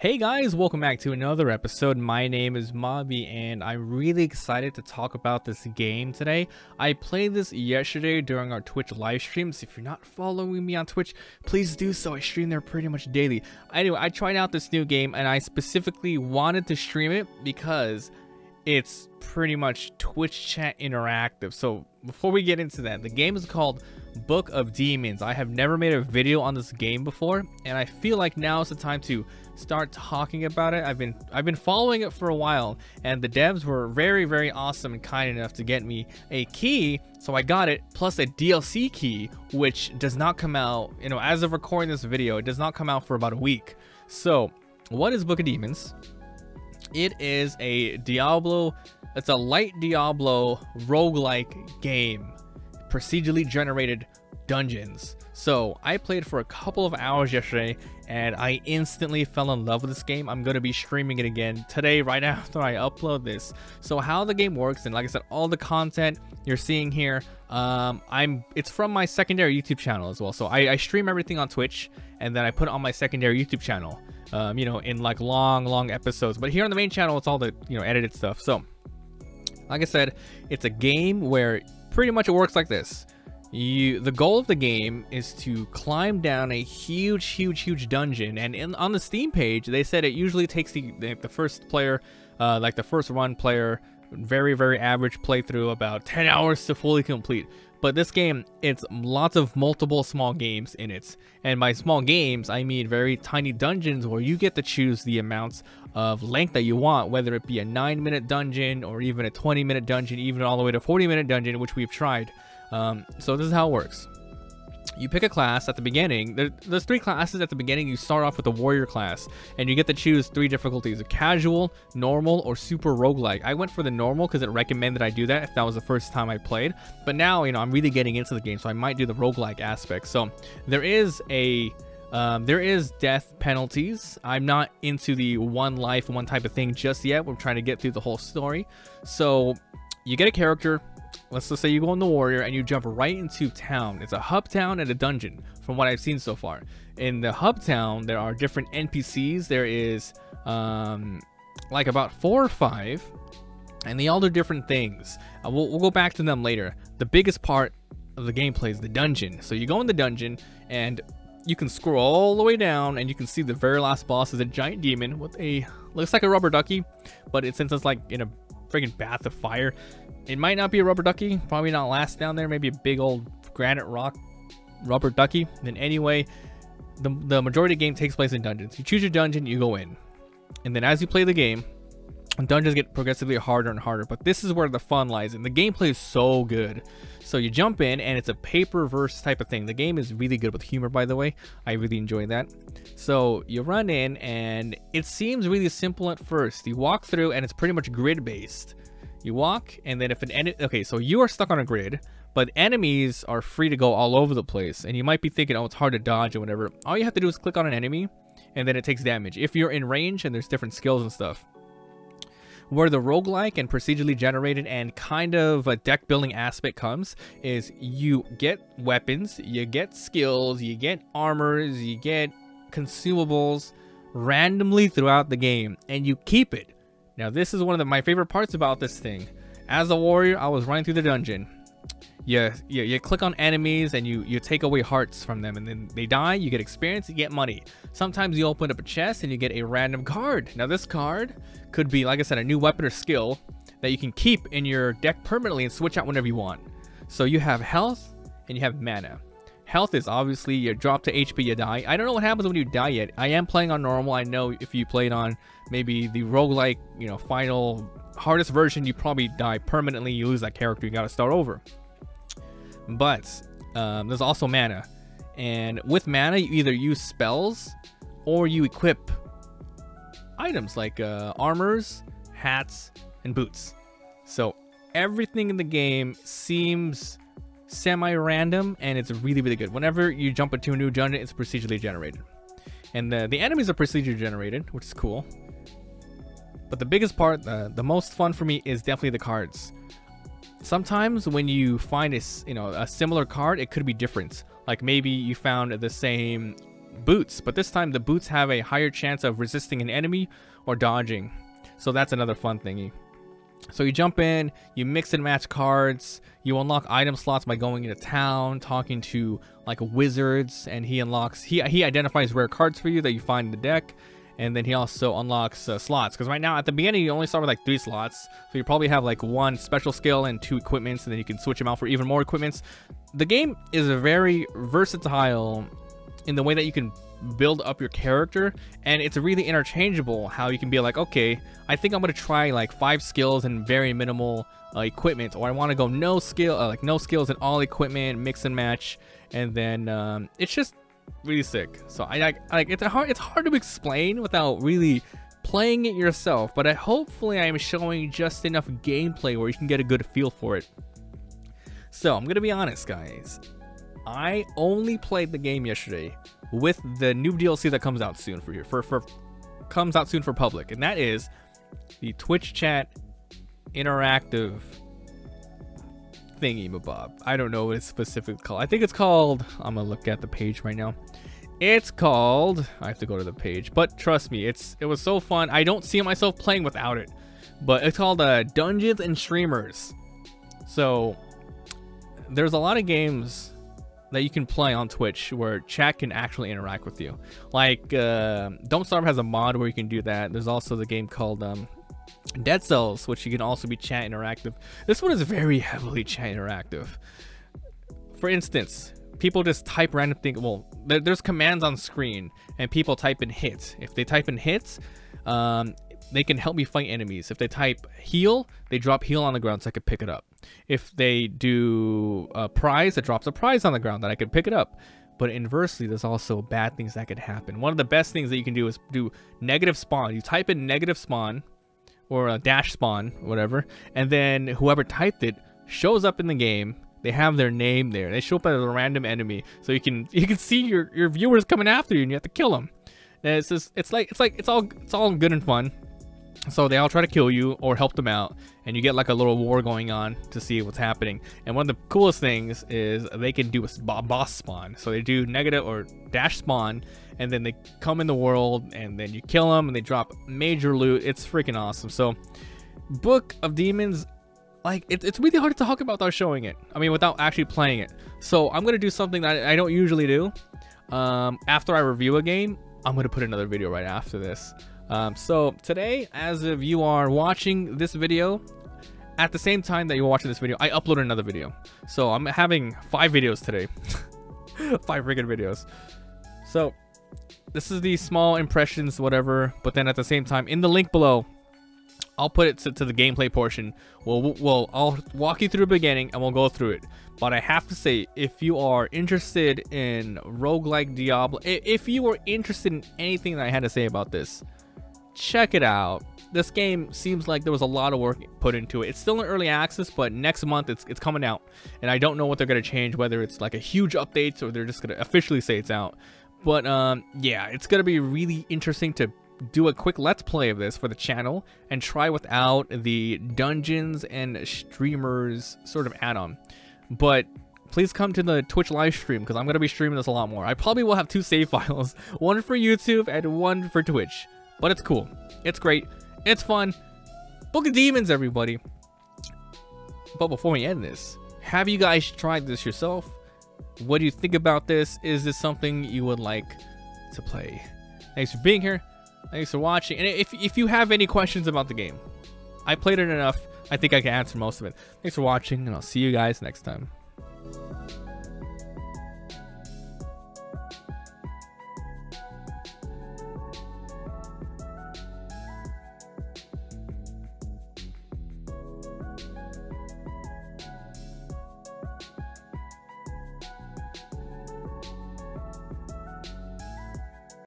Hey guys, welcome back to another episode. My name is Mobby and I'm really excited to talk about this game today. I played this yesterday during our Twitch live streams. If you're not following me on Twitch, please do so. I stream there pretty much daily. Anyway, I tried out this new game and I specifically wanted to stream it because it's pretty much Twitch chat interactive. So before we get into that, the game is called Book of Demons. I have never made a video on this game before and I feel like now is the time to start talking about it. I've been following it for a while and the devs were very awesome and kind enough to get me a key, so I got it, plus a DLC key, which does not come out, as of recording this video, it does not come out for about a week. So what is Book of Demons? It is a Diablo, it's a light Diablo roguelike game, procedurally generated dungeons. So I played for a couple of hours yesterday and I instantly fell in love with this game. I'm going to be streaming it again today right after I upload this. So how the game works, and like I said, all the content you're seeing here, it's from my secondary YouTube channel as well. So I stream everything on Twitch and then I put it on my secondary YouTube channel, in like long episodes. But here on the main channel, it's all the edited stuff. So like I said, it's a game where pretty much it works like this. The goal of the game is to climb down a huge dungeon, and on the Steam page they said it usually takes the first player, like the first run player, very average playthrough, about 10 hours to fully complete. But this game, it's lots of multiple small games in it, and by small games I mean very tiny dungeons where you get to choose the amounts of length that you want, whether it be a 9-minute dungeon or even a 20-minute dungeon, even all the way to 40-minute dungeon, which we've tried. So this is how it works. You pick a class at the beginning. There's 3 classes at the beginning. You start off with the warrior class and you get to choose 3 difficulties: a casual, normal, or super roguelike. I went for the normal because it recommended I do that if that was the first time I played, but now I'm really getting into the game, so I might do the roguelike aspect. So there is death penalties. I'm not into the one life, one type of thing just yet. We're trying to get through the whole story. So you get a character. Let's just say you go in the warrior and you jump right into town. It's a hub town and a dungeon from what I've seen so far. In the hub town, there are different NPCs. There is like about 4 or 5, and they all do different things. We'll go back to them later. The biggest part of the gameplay is the dungeon. So you go in the dungeon and you can scroll all the way down and you can see the very last boss is a giant demon with looks like a rubber ducky, but since it's like in a freaking bath of fire, it might not be a rubber ducky, probably not last down there, maybe a big old granite rock rubber ducky. Then anyway, the majority of the game takes place in dungeons. You choose your dungeon, you go in, and then as you play the game, dungeons get progressively harder and harder, but this is where the fun lies, and the gameplay is so good. So you jump in and it's a Paperverse type of thing. The game is really good with humor, by the way. I really enjoy that. So you run in and it seems really simple at first. You walk through and it's pretty much grid based. You walk, and then if an enemy, okay, so you are stuck on a grid, but enemies are free to go all over the place, and you might be thinking, oh, it's hard to dodge or whatever. All you have to do is click on an enemy and then it takes damage if you're in range, and there's different skills and stuff. Where the roguelike and procedurally generated and kind of a deck building aspect comes is you get weapons, you get skills, you get armors, you get consumables randomly throughout the game, and you keep it. Now this is one of my favorite parts about this thing. As a warrior, I was running through the dungeon. You click on enemies and you take away hearts from them, and then they die, you get experience, you get money. Sometimes you open up a chest and you get a random card. Now this card could be, like I said, a new weapon or skill that you can keep in your deck permanently and switch out whenever you want. So you have health and you have mana. Health is obviously you drop to HP, you die. I don't know what happens when you die yet. I am playing on normal. I know if you played on maybe the roguelike, final hardest version, you probably die permanently. You lose that character, you got to start over. But there's also mana, and with mana you either use spells or you equip items like armors, hats, and boots. So everything in the game seems semi-random, and it's really good. Whenever you jump into a new dungeon, it's procedurally generated, and the enemies are procedurally generated, which is cool. But the biggest part, the most fun for me, is definitely the cards. Sometimes when you find a similar card, it could be different. Like maybe you found the same boots, but this time the boots have a higher chance of resisting an enemy or dodging. So that's another fun thingy. So you jump in, you mix and match cards, you unlock item slots by going into town, talking to like wizards, and he identifies rare cards for you that you find in the deck. And then he also unlocks slots, because right now at the beginning you only start with like 3 slots, so you probably have like 1 special skill and 2 equipments, and then you can switch them out for even more equipments. The game is very versatile in the way that you can build up your character, and it's really interchangeable how you can be like, okay, I think I'm gonna try like 5 skills and very minimal equipment, or I want to go no skills and all equipment, mix and match, and then it's just really sick. So it's hard to explain without really playing it yourself, but hopefully I am showing just enough gameplay where you can get a good feel for it. So I'm gonna be honest, guys, I only played the game yesterday with the new DLC that comes out soon comes out soon for public, and that is the Twitch chat interactive thingy mabob. I don't know what it's specifically called. I think it's called, I'm gonna look at the page right now. It's called, I have to go to the page, but trust me, it was so fun. I don't see myself playing without it, but it's called Dungeons and Streamers. So there's a lot of games that you can play on Twitch where chat can actually interact with you. Like Don't Starve has a mod where you can do that. There's also the game called Dead Cells, which you can also be chat interactive. This one is very heavily chat interactive. For instance, people just type random things. Well, there's commands on screen, and people type in hits. If they type in hits, they can help me fight enemies. If they type heal, they drop heal on the ground so I can pick it up. If they do a prize, it drops a prize on the ground that I can pick it up. But inversely, there's also bad things that could happen. One of the best things that you can do is do negative spawn. You type in negative spawn or a dash spawn, whatever, and then whoever typed it shows up in the game. They have their name there. They show up as a random enemy, so you can see your viewers coming after you, and you have to kill them. And it's all good and fun. So they all try to kill you or help them out, and you get like a little war going on to see what's happening. And one of the coolest things is they can do a boss spawn. So they do negative or dash spawn, and then they come in the world, and then you kill them, and they drop major loot. It's freaking awesome. So Book of Demons, like it's really hard to talk about without showing it. I mean, without actually playing it. So I'm gonna do something that I don't usually do. After I review a game, I'm gonna put another video right after this. So today, as if you are watching this video, at the same time that you're watching this video, I upload another video. So I'm having 5 videos today. 5 freaking videos. So this is the small impressions, whatever, but then at the same time, in the link below, I'll put it to the gameplay portion. I'll walk you through the beginning and we'll go through it. But I have to say, if you are interested in roguelike Diablo, if you are interested in anything that I had to say about this, check it out. This game seems like there was a lot of work put into it. It's still in early access, but next month it's coming out, and I don't know what they're going to change, whether it's like a huge update or they're just going to officially say it's out. But yeah, it's going to be really interesting to do a quick let's play of this for the channel and try without the Dungeons and Streamers sort of add-on. But please come to the Twitch live stream, because I'm going to be streaming this a lot more. I probably will have 2 save files, one for YouTube and one for Twitch. But it's cool. It's great. It's fun. Book of Demons, everybody. But before we end this, have you guys tried this yourself? What do you think about this? Is this something you would like to play? Thanks for being here. Thanks for watching. And if you have any questions about the game, I played it enough. I think I can answer most of it. Thanks for watching, and I'll see you guys next time.